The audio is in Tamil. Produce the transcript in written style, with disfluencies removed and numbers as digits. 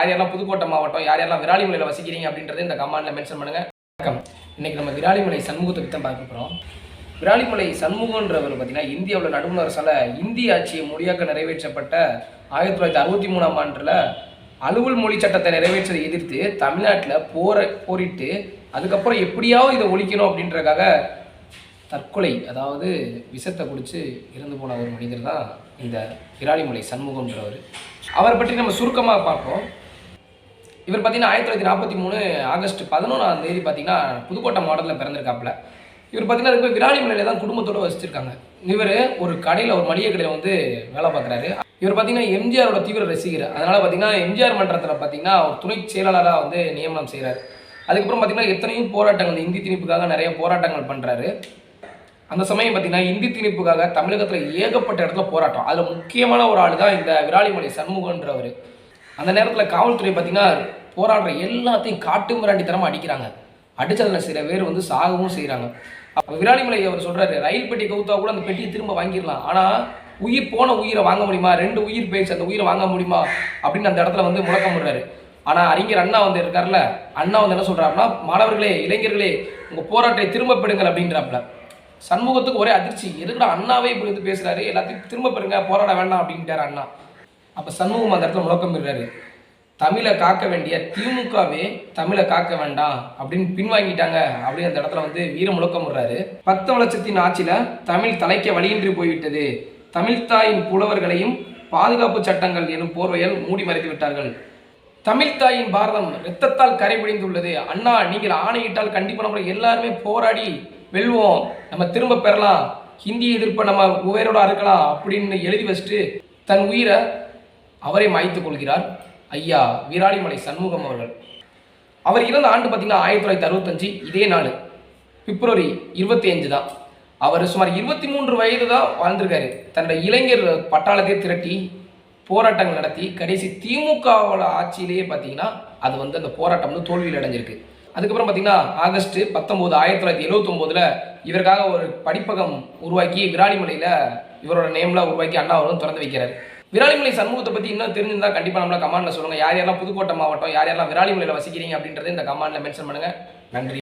யார் யாரெல்லாம் புதுக்கோட்டை மாவட்டம், யார் யாரெல்லாம் விராலிமலையில் வசிக்கிறீங்க அப்படின்றத இந்த கமெண்ட்ல மென்ஷன் பண்ணுங்க. வணக்கம். இன்னைக்கு நம்ம விராலிமலை சண்முகத்தை பற்றி தான் பார்க்க போகிறோம். விராலிமலை சண்முகன்றவர் பார்த்தீங்கன்னா இந்தியாவில் நடுவண் அரசால் இந்திய ஆட்சியை மொழியாக்க நிறைவேற்றப்பட்ட 1963ஆம் ஆண்டில் அலுவல் மொழி சட்டத்தை நிறைவேற்றதை எதிர்த்து தமிழ்நாட்டில் போரிட்டு அதுக்கப்புறம் எப்படியாவது இதை ஒழிக்கணும் அப்படின்றதுக்காக தற்கொலை, அதாவது விஷத்தை குடித்து இறந்து போன ஒரு மனிதர் தான் இந்த விராலிமலை சண்முகம்ன்றவர். அவரை பற்றி நம்ம சுருக்கமாக பார்ப்போம். இவர் பார்த்தீங்கன்னா 1943 ஆகஸ்ட் 11ஆம் தேதி பார்த்தீங்கன்னா புதுக்கோட்டை மாவட்டத்தில் பிறந்திருக்காப்புல. இவர் பார்த்தீங்கன்னா அதுக்கு விராலிமலையில் தான் குடும்பத்தோடு வசிச்சிருக்காங்க. இவர் ஒரு கடையில், ஒரு மளிகை கடையில் வந்து வேலை பார்க்குறாரு. இவர் பார்த்தீங்கன்னா எம்ஜிஆரோட தீவிர ரசிகர். அதனால் பார்த்தீங்கன்னா எம்ஜிஆர் மன்றத்தில் பார்த்தீங்கன்னா ஒரு துணை செயலாளராக வந்து நியமனம் செய்கிறார். அதுக்கப்புறம் பார்த்தீங்கன்னா எத்தனையோ போராட்டங்கள், இந்தி திணிப்புக்காக நிறைய போராட்டங்கள் பண்ணுறாரு. அந்த சமயம் பார்த்தீங்கன்னா இந்தி திணிப்புக்காக தமிழகத்தில் ஏகப்பட்ட இடத்துல போராட்டம். அதில் முக்கியமான ஒரு ஆள் தான் இந்த விராலிமலை சண்முகன்றவர். அந்த நேரத்தில் காவல்துறை பார்த்தீங்கன்னா போராடுற எல்லாத்தையும் காட்டு மிராண்டித்தனமாக அடிக்கிறாங்க. அடித்ததில் சில பேர் வந்து சாகவும் செய்கிறாங்க. அப்போ விராலிமலை அவர் சொல்கிறாரு, ரயில் பெட்டி கவுத்தா கூட அந்த பெட்டியை திரும்ப வாங்கிடலாம், ஆனால் உயிர் போன உயிரை வாங்க முடியுமா, 2 உயிர் போயிடுச்சு, அந்த உயிரை வாங்க முடியுமா அப்படின்னு அந்த இடத்துல வந்து முழக்கம் விடுறாரு. ஆனால் அறிஞர் அண்ணா வந்து இருக்கார்ல, அண்ணா வந்து என்ன சொல்கிறாருன்னா, மாணவர்களே, இளைஞர்களே, உங்கள் போராட்டத்தை திரும்ப பெறுங்கள் அப்படின்றாப்புல. சண்முகத்துக்கு ஒரே அதிர்ச்சி, எதுக்குடா அண்ணாவே இப்படி வந்து பேசுகிறாரு, எல்லாத்தையும் திரும்ப பெறுங்க, போராட வேண்டாம் அப்படின்ட்டார் அண்ணா. அப்போ சண்முகம் அந்த இடத்துல முழக்கம் விடுறாரு, தமிழை காக்க வேண்டிய திமுகவே தமிழை காக்க வேண்டாம் அப்படின்னு பின்வாங்கிட்டாங்க அப்படின்னு அந்த இடத்துல வந்து வீர முழக்கம் விடுறாரு. பக்தவளச்சத்தின் ஆட்சியில் தமிழ் தலைக்க வழியின்றி போய்விட்டது, தமிழ்தாயின் புலவர்களையும் பாதுகாப்பு சட்டங்கள் எனும் போர்வையால் மூடி மறைத்து விட்டார்கள், தமிழ்தாயின் பாரதம் இரத்தத்தால் கரைபிடிந்துள்ளது, அண்ணா நீங்கள் ஆணையிட்டால் கண்டிப்பாக நம்ம எல்லாருமே போராடி வெல்வோம், நம்ம திரும்ப பெறலாம், ஹிந்தி எதிர்ப்பை நம்ம உயிரோட அறுக்கலாம் அப்படின்னு எழுதி வச்சுட்டு தன் உயிரை அவரை மாய்த்து கொள்கிறார் ஐயா விராலிமலை சண்முகம் அவர்கள். அவர் இறந்த ஆண்டு பார்த்தீங்கன்னா 1965. இதே நாள் பிப்ரவரி 25 தான். அவர் சுமார் 23 வயது தான் வாழ்ந்திருக்காரு. தன்னுடைய இளைஞர் பட்டாளத்தை திரட்டி போராட்டங்கள் நடத்தி கடைசி திமுகவோட ஆட்சியிலேயே பார்த்தீங்கன்னா அது வந்து அந்த போராட்டம் வந்து தோல்வியில் அடைஞ்சிருக்கு. அதுக்கப்புறம் பார்த்தீங்கன்னா ஆகஸ்ட் 19 1979 இவருக்காக ஒரு படிப்பகம் உருவாக்கி விராலிமலையில் இவரோட நேமில் உருவாக்கி அண்ணா அவரும் திறந்து வைக்கிறார். விராலிமலை சண்முகத்தை பற்றி இன்னும் தெரிஞ்சிருந்தால் கண்டிப்பாக நம்மள கமெண்ட்டில் சொல்லுங்கள். யார் யாரெல்லாம் புதுக்கோட்டை மாவட்டம், யார் யாரெல்லாம் விராலிமலையில் வசிக்கிறீங்க அப்படின்றத இந்த கமெண்ட்டில் மென்ஷன் பண்ணுங்கள். நன்றி.